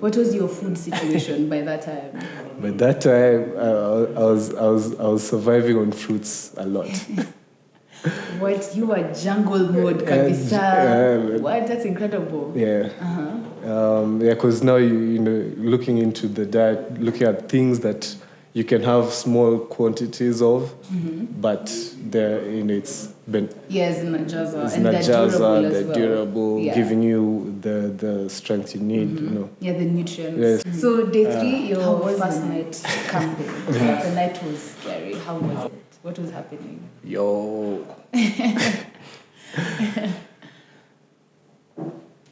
What was your food situation by that time? By that time, I was surviving on fruits a lot. What, you were jungle mode, kabisa. What? That's incredible. Yeah. Because now you know, looking into the diet, looking at things that you can have small quantities of, but it's been it's not jazza, and they're well. durable, giving you the strength you need. You know. Yeah, the nutrients. Yes. So day 3, your first night camping. The night was scary. How was it? What was happening? Yo.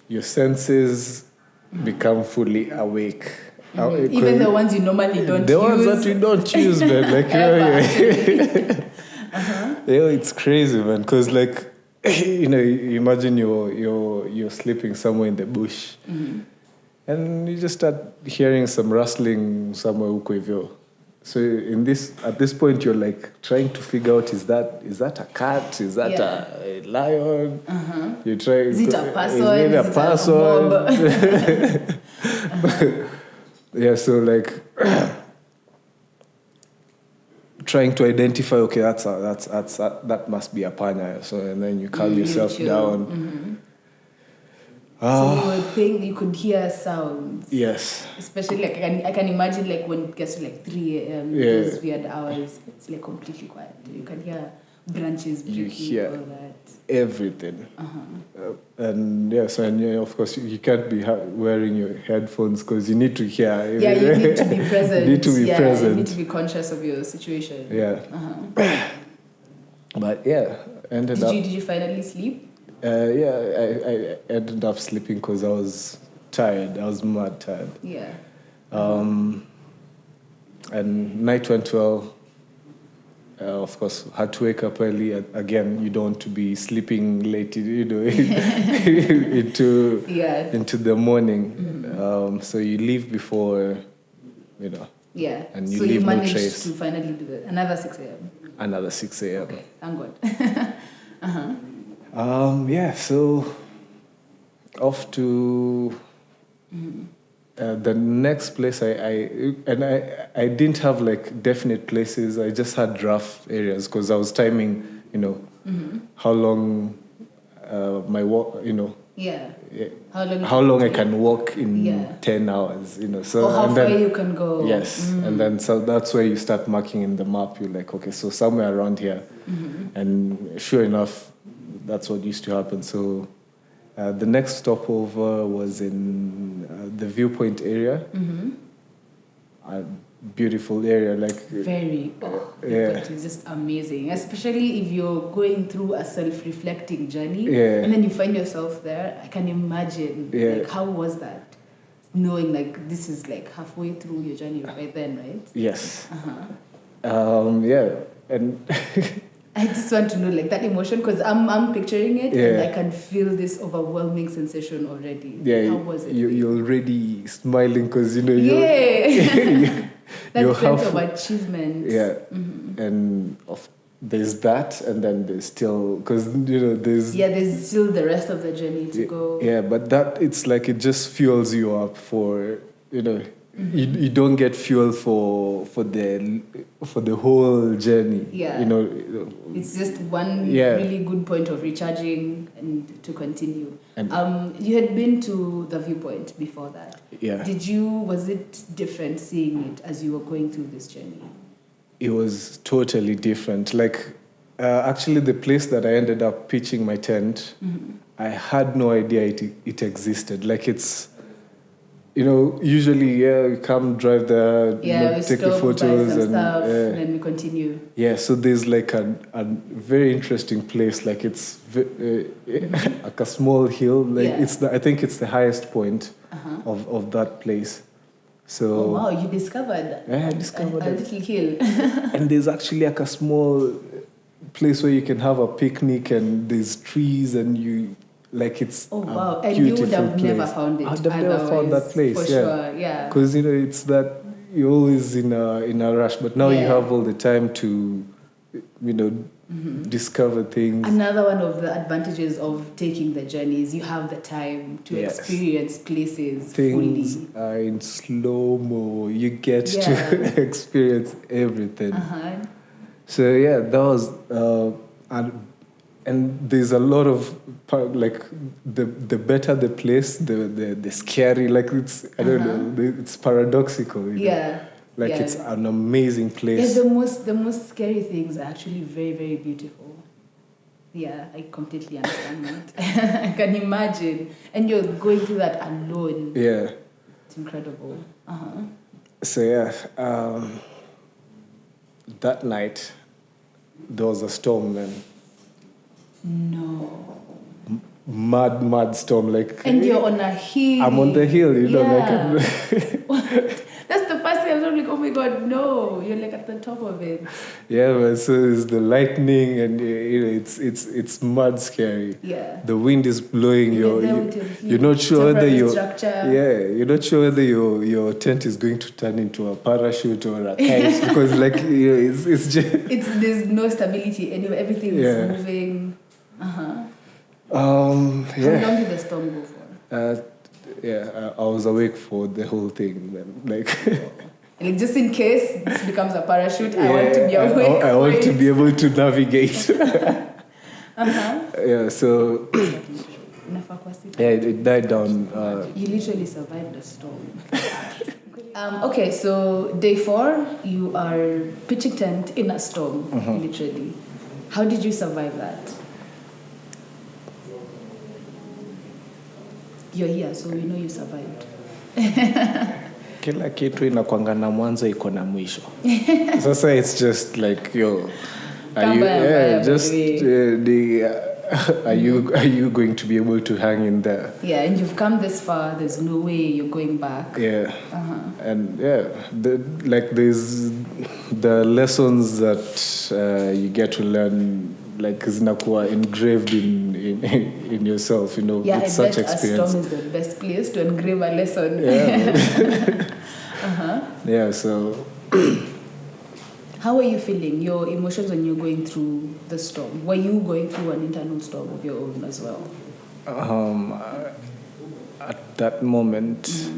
Your senses become fully awake. Even the ones you normally don't use. The ones that you don't use, man. Like, it's crazy, man. Because, like, you imagine you're sleeping somewhere in the bush. And you just start hearing some rustling somewhere huko hivyo. So at this point you're like trying to figure out, is that a cat? Is that a lion? You try. Is it a person? Is it a person? Yeah, so like trying to identify, okay, that must be a panya. So and then you calm yourself down. So you were saying you could hear sounds. Yes. Especially like I can imagine like when it gets to like 3 a.m. Those weird hours, it's like completely quiet. You can hear branches breaking. You hear all that. Everything. And of course you can't be wearing your headphones because you need to hear. Yeah, you need to be present. You need to be present. You need to be conscious of your situation. Yeah. But did you finally sleep? I ended up sleeping because I was tired. I was mad tired. Yeah. And night went well. Of course, had to wake up early. Again, you don't want to be sleeping late, into the morning. So you leave before, Yeah. and you so leave you no managed trace. to finally do it. Another 6 a.m. Another 6 a.m. Okay, thank God. So off to the next place. I didn't have like definite places. I just had rough areas because I was timing, how long my walk, how long I can walk in 10 hours, So or how far you can go. Yes, and then so that's where you start marking in the map. You're like, okay, so somewhere around here, and sure enough, that's what used to happen. So the next stopover was in the viewpoint area. A beautiful area, like very. It's just amazing, especially if you're going through a self-reflecting journey, and then you find yourself there. I can imagine. Like, how was that? Knowing like this is like halfway through your journey right then, right? Yes. And I just want to know like that emotion because I'm picturing it and I can feel this overwhelming sensation already. Yeah, how was it? You're already smiling because that sense of achievement. Yeah, and there's that, and then there's still because there's still the rest of the journey to go. Yeah, but that it's like it just fuels you up for You don't get fuel for the whole journey. Yeah. It's just one really good point of recharging and to continue. And you had been to the viewpoint before that. Yeah. Was it different seeing it as you were going through this journey? It was totally different. Like, actually the place that I ended up pitching my tent, I had no idea it existed. Like it's, usually, you come drive there, take the photos, and then we continue. Yeah, so there's like a very interesting place. Like it's like a small hill. Like I think it's the highest point of that place. So wow, you discovered I discovered a little hill. And there's actually like a small place where you can have a picnic, and there's trees, and you. Like it's wow, and you would have place. never found it. I'd have never found that place. For sure, yeah. Because it's that you're always in a rush, but now you have all the time to discover things. Another one of the advantages of taking the journey is you have the time to experience places things fully. are in slow-mo. You get to experience everything. So that was and there's a lot of like the better the place, the scary, like it's I don't know, it's paradoxical. Like it's an amazing place. Yeah, the most scary things are actually very, very beautiful. Yeah, I completely understand that. I can imagine. And you're going through that alone. Yeah. It's incredible. So that night there was a storm, man. No. Mad storm, like. And you're on a hill. I'm on the hill, like. That's the first thing I was like, oh my God, no! You're like at the top of it. Yeah, but so it's the lightning, and it's mad scary. Yeah. The wind is blowing. You're not sure whether you're not sure whether your tent is going to turn into a parachute or a kite because it's just there's no stability anyway. Everything is moving. How long did the storm go for? I was awake for the whole thing, man. Like just in case this becomes a parachute, I want to be awake. I want to be able to navigate. Yeah, so it died down. You literally survived the storm. Okay, so day 4, you are pitching tent in a storm, literally. How did you survive that? You're here, so we know you survived. Kila kitu inakwanga na mwanzo iko na mwisho. Sasa it's just like are you going to be able to hang in there? Yeah, and you've come this far. There's no way you're going back. Yeah, and there's the lessons that you get to learn. Like zinakuwa engraved in yourself, with such experience. A storm is the best place to engrave a lesson. Yeah. Yeah, so how were you feeling? Your emotions when you're going through the storm? Were you going through an internal storm of your own as well? At that moment,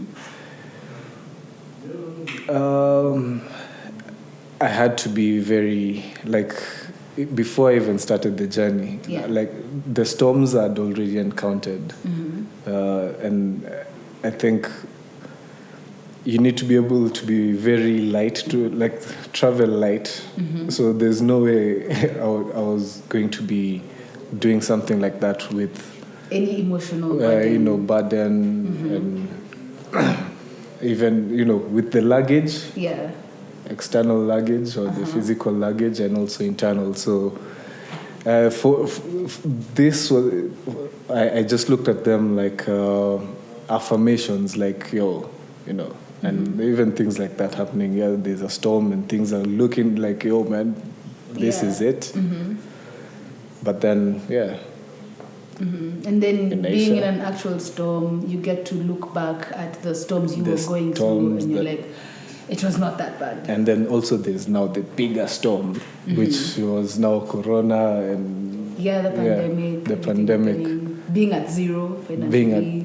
I had to be very before I even started the journey, the storms I'd already encountered. And I think you need to be able to be very light, to travel light. So there's no way I was going to be doing something like that with any emotional burden. Burden and even, with the luggage. Yeah. External luggage or the physical luggage and also internal. So for this was, I just looked at them like affirmations, like and even things like that happening. Yeah, there's a storm and things are looking like, man, this is it. But then and then being in an actual storm, you get to look back at the storms you were going through, and you're like, it was not that bad. And then also there's now the bigger storm, which was now Corona and the pandemic. Being at zero financially.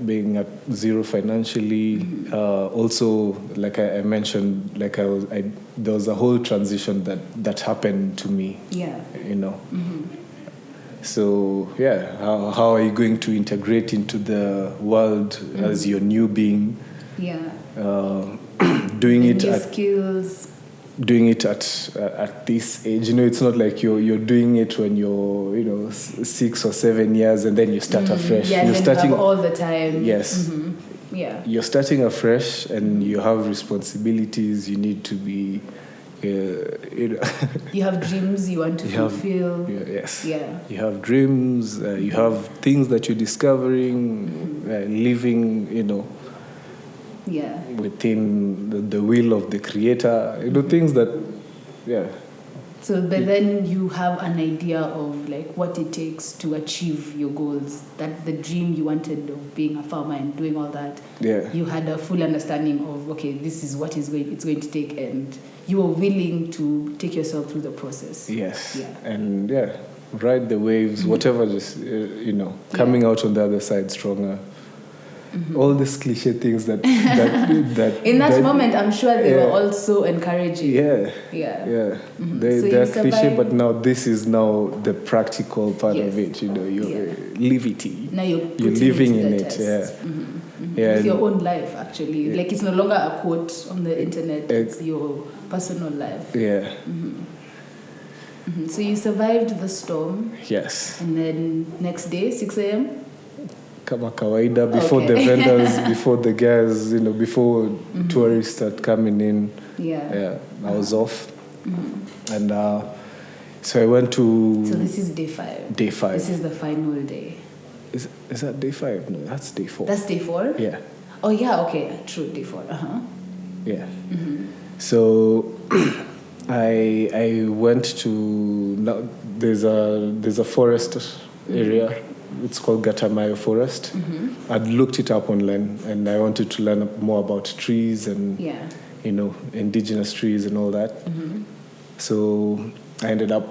Being at zero financially. Also, like I mentioned, there was a whole transition that happened to me. Yeah. So how are you going to integrate into the world as your new being? Yeah. Doing it at this age, it's not like you're doing it when you're 6 or 7 years and then you start afresh. You're starting all the time. Yes. Yeah. You're starting afresh and you have responsibilities. You need to be. You have dreams you want to fulfill. Yes. Yeah. You have dreams. You have things that you're discovering, living. Within the will of the creator, things that, So, but then you have an idea of what it takes to achieve your goals. That the dream you wanted of being a farmer and doing all that. Yeah. You had a full understanding of this is what it's going to take, and you were willing to take yourself through the process. Yes. Yeah. And ride the waves, whatever, just, coming out on the other side stronger. All these cliche things that in that moment, I'm sure they were also encouraging. Yeah. They're So cliche, but now this is now the practical part of it. Your livity. Now you're living in it. Test. With your own life, actually. Like, it's no longer a quote on the internet. It's your personal life. Yeah. So you survived the storm. Yes. And then next day, 6 a.m. Kama kawaida, before the vendors, before the guys, before tourists start coming in. Yeah. I was off. And so I went to... So this is day 5. Day 5. This is the final day. Is that day 5? No, that's day 4. That's day 4? Yeah. Oh, yeah, okay. True, day 4. Yeah. So I went to... There's a forest area. It's called Gatamayo Forest. I'd looked it up online, and I wanted to learn more about trees and indigenous trees and all that. So I ended up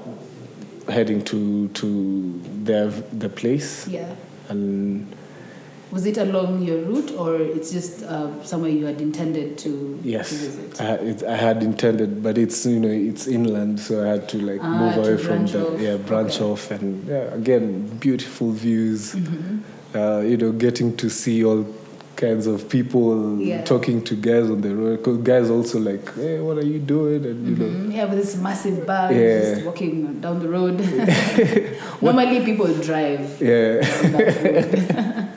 heading to the place. Yeah. And was it along your route, or it's just somewhere you had intended to visit? I had intended, but it's it's inland, so I had to move away from branch off, and again, beautiful views. Getting to see all kinds of people talking to guys on the road. 'Cause guys also hey, what are you doing? And with this massive bag, just walking down the road. Normally people drive. On that road.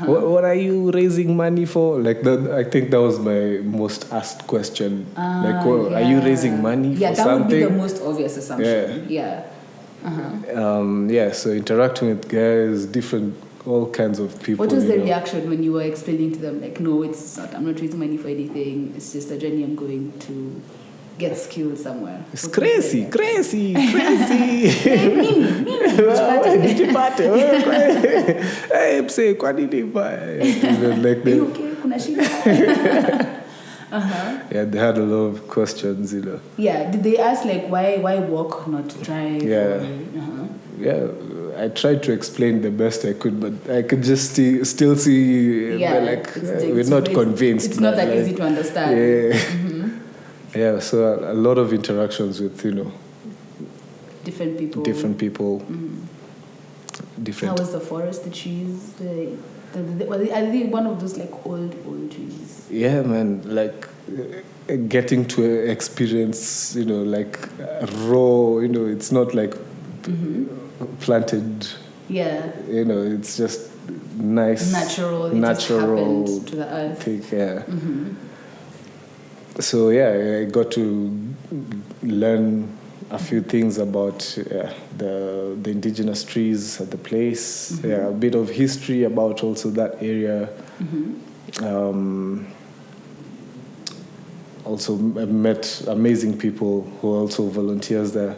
What are you raising money for? I think that was my most asked question. Are you raising money for something? Yeah, that would be the most obvious assumption. Yeah. So interacting with guys, all kinds of people. What was the reaction when you were explaining to them, no, it's not, I'm not raising money for anything, it's just a journey I'm going to get skilled somewhere? It's crazy. Yeah, they had a lot of questions, Yeah, did they ask why walk, not drive? Yeah, I tried to explain the best I could, but I could just still see we're not convinced. It's not that easy to understand. Yeah, so a lot of interactions with different people. Different. How was the forest? The trees? Are they one of those old trees? Yeah, man. Getting to experience, raw. It's not planted. Yeah. It's just nice. Natural. It just happened to the earth. Yeah. So I got to learn a few things about the indigenous trees at the place. A bit of history about also that area. Also I met amazing people who are also volunteers there.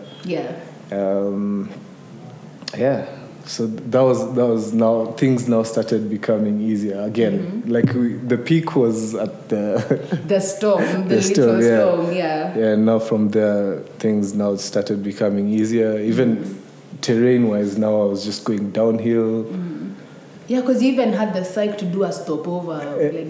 So that was now things now started becoming easier again. The peak was at the storm, the little storm. Yeah. Now from there, things now started becoming easier. Even terrain-wise, now I was just going downhill. Yeah, because you even had the psych to do a stopover,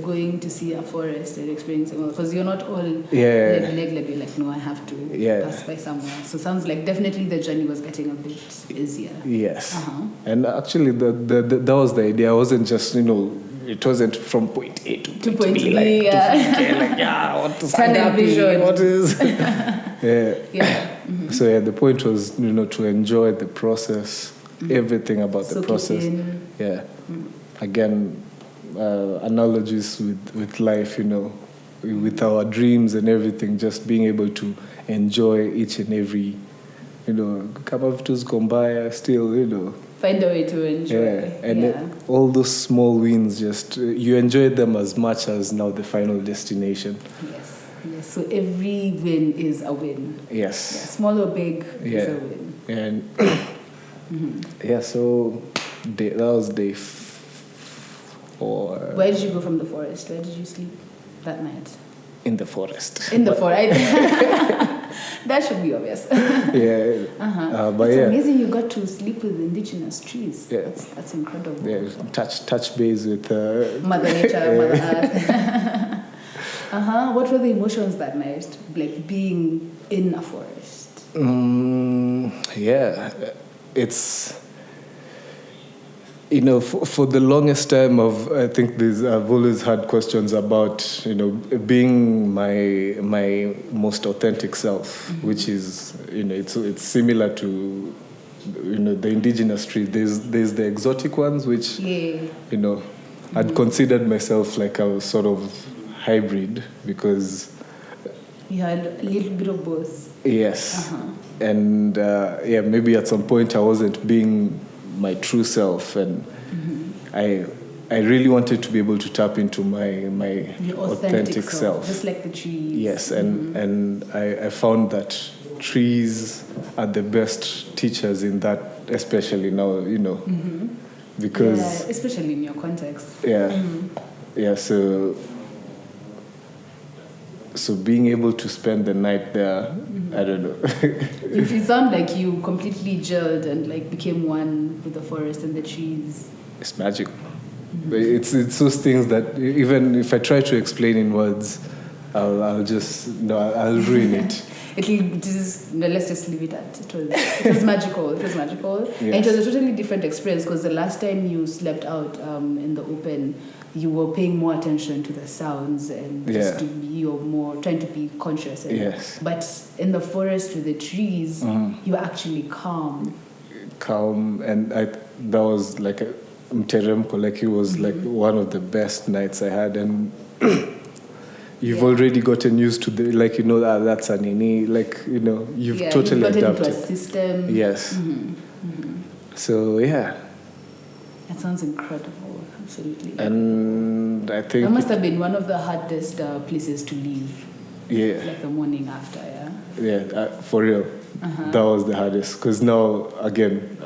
going to see a forest and experiencing all. Because you're not all leg. No, I have to pass by somewhere. So sounds like definitely the journey was getting a bit easier. Yes. And actually, that was the idea. I wasn't just it wasn't from point A to point B. What is tunnel vision? What is? So the point was to enjoy the process. Everything about the process. Again, analogies with life, with our dreams and everything, just being able to enjoy each and every, kama vitu ziko mbaya, still, find a way to enjoy. And all those small wins, just you enjoy them as much as now the final destination. Yes. So every win is a win. Yes. Small or big is a win. And so that was day 4. Where did you go from the forest? Where did you sleep that night? In the forest. In the forest. That should be obvious. Yeah. But it's yeah. amazing you got to sleep with indigenous trees. Yeah. That's incredible. Yeah, touch base with Mother Nature, Mother Earth. What were the emotions that night, like being in a forest? Yeah, it's, for the longest time I think I've always had questions about, being my most authentic self, which is, it's similar to, the indigenous trees. There's the exotic ones, which, I'd considered myself like a sort of hybrid because you had a little bit of both. Yes. And maybe at some point I wasn't being my true self, and I really wanted to be able to tap into my authentic self, just like the trees. Yes, and I found that trees are the best teachers in that, especially now, because especially in your context. So being able to spend the night there, I don't know. It sounds like you completely gelled and like became one with the forest and the trees. It's magical. It's those things that even if I try to explain in words, I'll ruin it. Let's just leave it at it was magical. It was magical. Yes. And it was a totally different experience because the last time you slept out in the open, you were paying more attention to the sounds and just you're more trying to be conscious. But in the forest with the trees, you were actually calm. Calm, and that was like a mteremko, like it was like one of the best nights I had, and you've already gotten used to that's a nini, you've totally adapted. Into a system. Yes. So that sounds incredible. Absolutely. And I think that must have been one of the hardest places to leave. Yeah. Like the morning after, for real. That was the hardest, because now again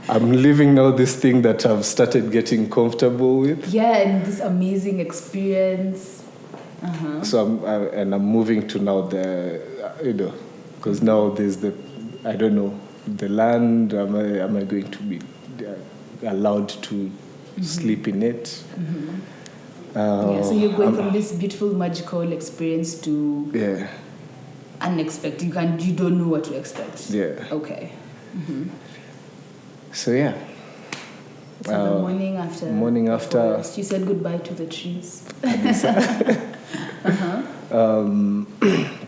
I'm living now this thing that I've started getting comfortable with. And this amazing experience. So I'm moving to now because now there's the land. Am I going to be allowed to sleep in it? So you're going from this beautiful magical experience to unexpected. You don't know what to expect. Okay. So the morning after forest, you said goodbye to the trees.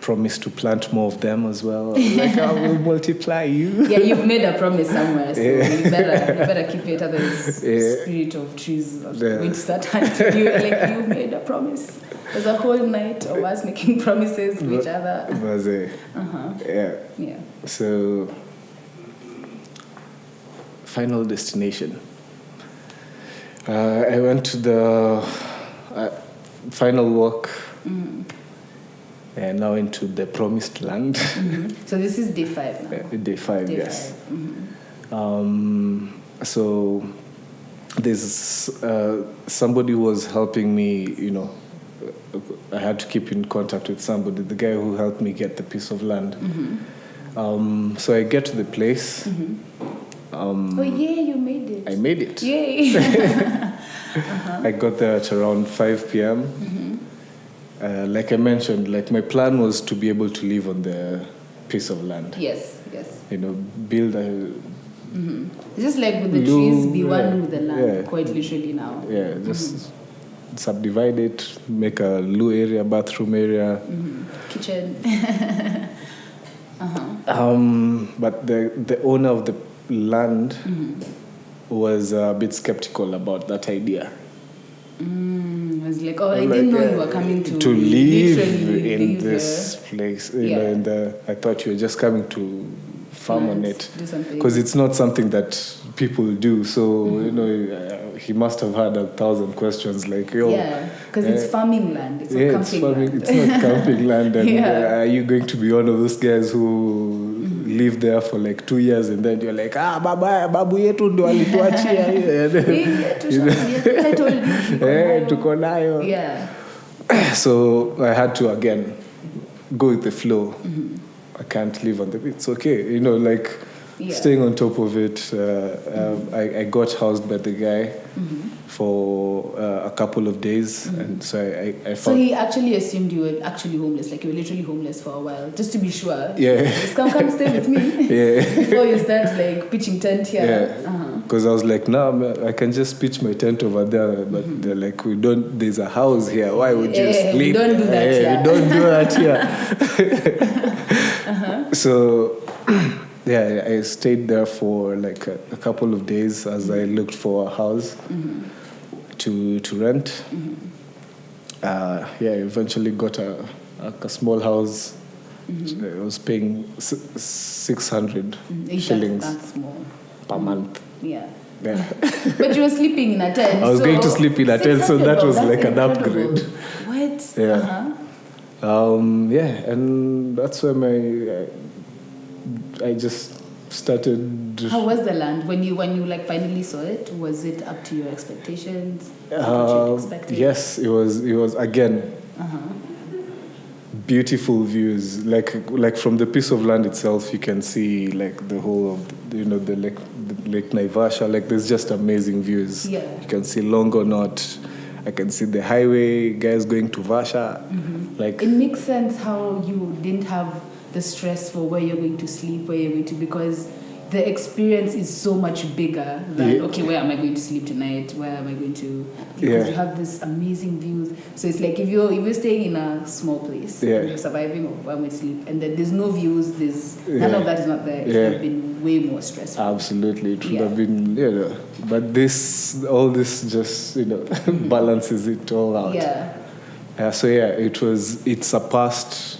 Promise to plant more of them as well. Like I will multiply you. You've made a promise somewhere, so you better keep it. Otherwise, spirit of trees are going to start hunting you. Like you made a promise. There's a whole night of us making promises to each other. So, final destination. I went to the final walk. And now into the promised land. So this is day 5 now. Day 5, yes. So there's somebody who was helping me. I had to keep in contact with somebody. The guy who helped me get the piece of land. So I get to the place. You made it. I made it. Yay! I got there at around 5 p.m. Like I mentioned, my plan was to be able to live on the piece of land. Yes. Build a... Just like with the trees, be one with the land, quite literally now. Just subdivide it, make a loo area, bathroom area. Kitchen. But the owner of the land was a bit skeptical about that idea. I was like, I didn't know you were coming to live in this place. I thought you were just coming to farm on it, because it's not something that people do. So he must have had 1,000 questions like, because it's farming land. It's not camping land. It's not camping land. And are you going to be one of those guys who live there for like 2 years and then you're like, babu yetu ndo alituachia. I told you. Tuko nayo. So I had to again go with the flow. I can't live on the beach. It's okay, like staying on top of it. I got housed by the guy for a couple of days, and so I found. So he actually assumed you were actually homeless, like you were literally homeless for a while, just to be sure. Yeah. Just come stay with me. Yeah. Before you start like pitching tent here. Yeah. Because I was like, no, I can just pitch my tent over there, but they're like, there's a house here. Why would you sleep? We don't do that here. We don't do that here. So. Yeah, I stayed there for like a couple of days as I looked for a house to rent. Eventually got a small house. I was paying 600 shillings that's small. per month. Yeah. Yeah. But you were sleeping in a tent. I was going to sleep in a tent, so that was like an incredible. upgrade. What? Yeah. And that's where I just started. How was the land when you like finally saw it? Was it up to your expectations? Yes, it was again. Beautiful views, like from the piece of land itself, you can see like the whole of the lake Naivasha. Like there's just amazing views. Yeah. You can see Longonot. I can see the highway, guys going to Vasha. Like it makes sense how you didn't have the stress for where you're going to sleep, where you're going to, because the experience is so much bigger than, okay, where am I going to sleep tonight? Where am I going to... Because you have this amazing views. So it's like if you're staying in a small place, and you're surviving, or where am I sleep? And then there's no views, none of that is not there. It would have been way more stressful. Absolutely. It would have been, but all this just, balances it all out. Yeah. So it surpassed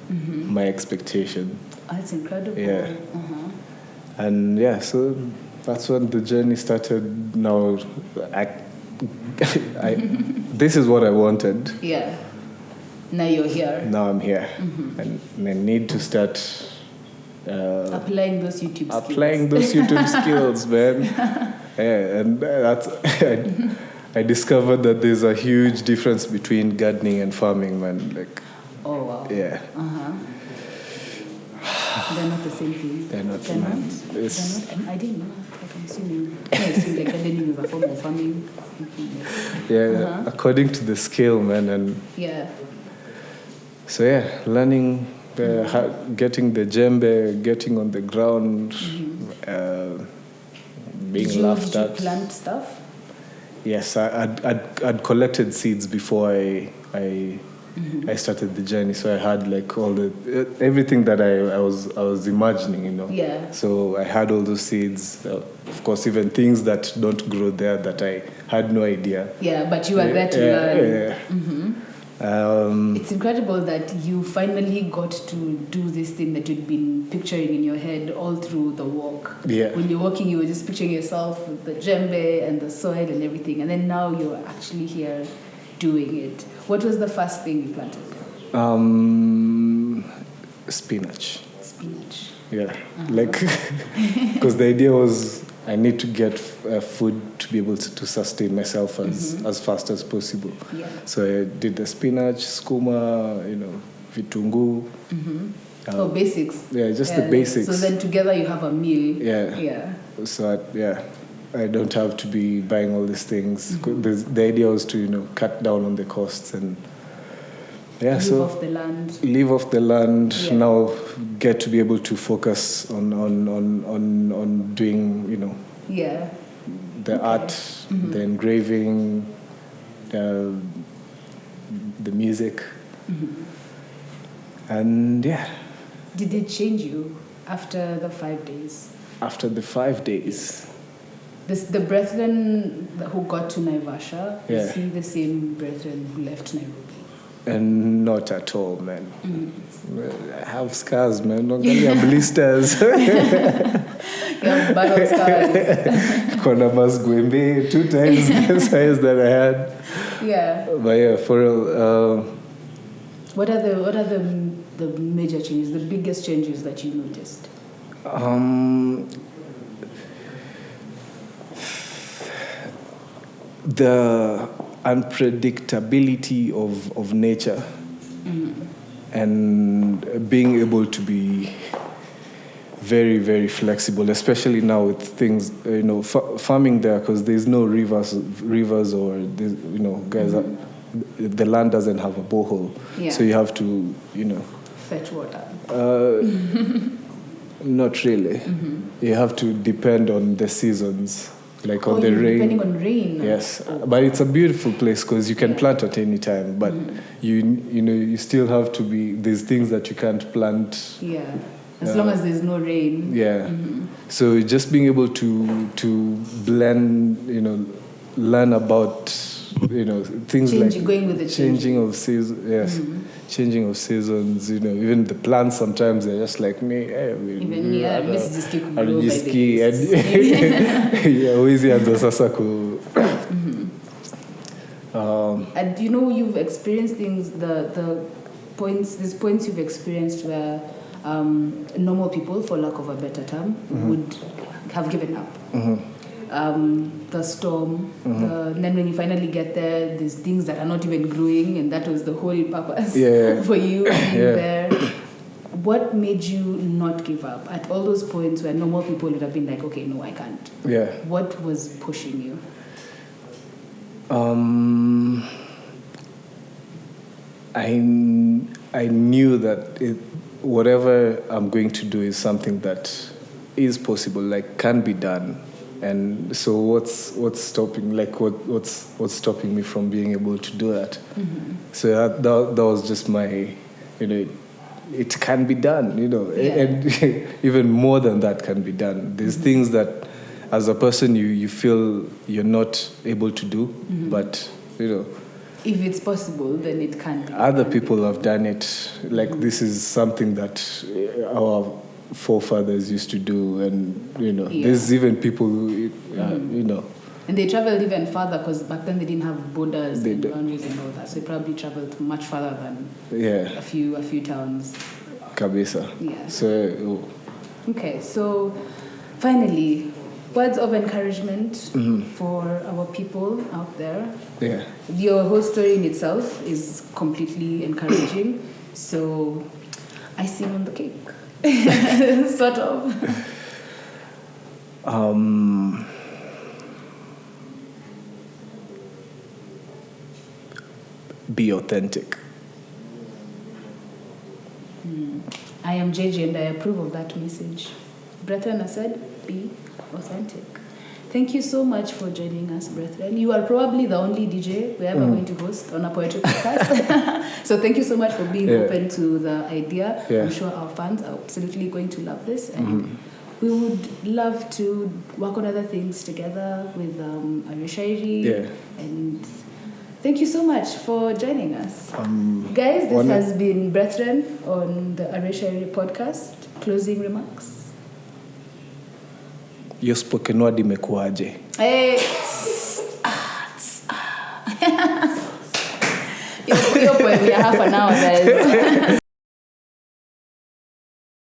my expectation. Oh, that's incredible. Yeah. And so that's when the journey started. Now, this is what I wanted. Yeah. Now you're here. Now I'm here. And I need to start applying those YouTube skills. Applying those YouTube skills, man. And that's... I discovered that there's a huge difference between gardening and farming, man. Like, oh, wow. Yeah. They're not the same thing. They're not. They're not. I didn't know. Like, I'm assuming. I assume like gardening is a form of farming. Yeah, according to the scale, man. And so learning, getting the djembe, getting on the ground, being laughed at. Did you plant stuff? Yes, I'd collected seeds before I started the journey, so I had like all everything that I was imagining, Yeah. So I had all those seeds, of course, even things that don't grow there that I had no idea. Yeah, but you were there to learn. Yeah. It's incredible that you finally got to do this thing that you'd been picturing in your head all through the walk. Yeah. When you're walking, you were just picturing yourself with the djembe and the soil and everything, and then now you're actually here doing it. What was the first thing you planted? Spinach. Spinach. Yeah, because the idea was I need to get food to be able to sustain myself as fast as possible. Yeah. So I did the spinach, skuma, vitungu. Basics. Yeah, just the basics. So then together you have a meal. Yeah. Yeah. So I don't have to be buying all these things. The idea was to cut down on the costs and live off the land. Live off the land. Yeah. Now get to be able to focus on doing the art, the engraving, the music, and Did it change you after the 5 days? After the 5 days. The Breathren who got to Naivasha, Yeah. is he the same Breathren who left Nairobi? And not at all, man. I have scars, man. Don't get me blisters. You have battle scars. Konamas Gwembe, 2 times the size that I had. Yeah. But for real. What are the major changes, the biggest changes that you noticed? unpredictability of nature, and being able to be very, very flexible, especially now with things, farming there, because there's no rivers or guys, the land doesn't have a borehole, so you have to, fetch water. Not really. You have to depend on the seasons, like on the rain. Depending on rain. Yes, but it's a beautiful place because you can plant at any time, but you still have to be. There's things that you can't plant. Yeah. As long as there's no rain. Yeah. So just being able to blend, learn about, things going with the changing of seasons. Yes. Changing of seasons, even the plants sometimes they're just like me. Jiski and you've experienced things, these points you've experienced where normal people, for lack of a better term, would have given up. The storm, and then when you finally get there, there's things that are not even growing, and that was the whole purpose for you being there. What made you not give up at all those points where normal people would have been like, okay, no, I can't? Yeah. What was pushing you? I knew that whatever I'm going to do is something that is possible, like can be done. And so what's stopping? Like what's stopping me from being able to do that? So that was just my, it can be done, and even more than that can be done. There's things that, as a person, you feel you're not able to do, but if it's possible, then it can be. Other people have done it. Like this is something that our forefathers used to do, and there's even people who, and they traveled even further because back then they didn't have borders and boundaries and all that, so they probably traveled much further than a few towns. Kabisa. Yeah. So okay, so finally, words of encouragement for our people out there. Yeah. Your whole story in itself is completely encouraging, so icing on the cake. Sort of. Be authentic. I am JJ and I approve of that message. Breathren has said, be authentic. Thank you so much for joining us, Breathren. You are probably the only DJ we're ever going to host on a poetry podcast. So thank you so much for being open to the idea. I'm sure our fans are absolutely going to love this. And we would love to work on other things together with Arishairi. And thank you so much for joining us. Guys, this has been Breathren on the Arishairi podcast. Closing remarks. Your spoken word imekuaje? Hey. Yo, we are half an hour, guys.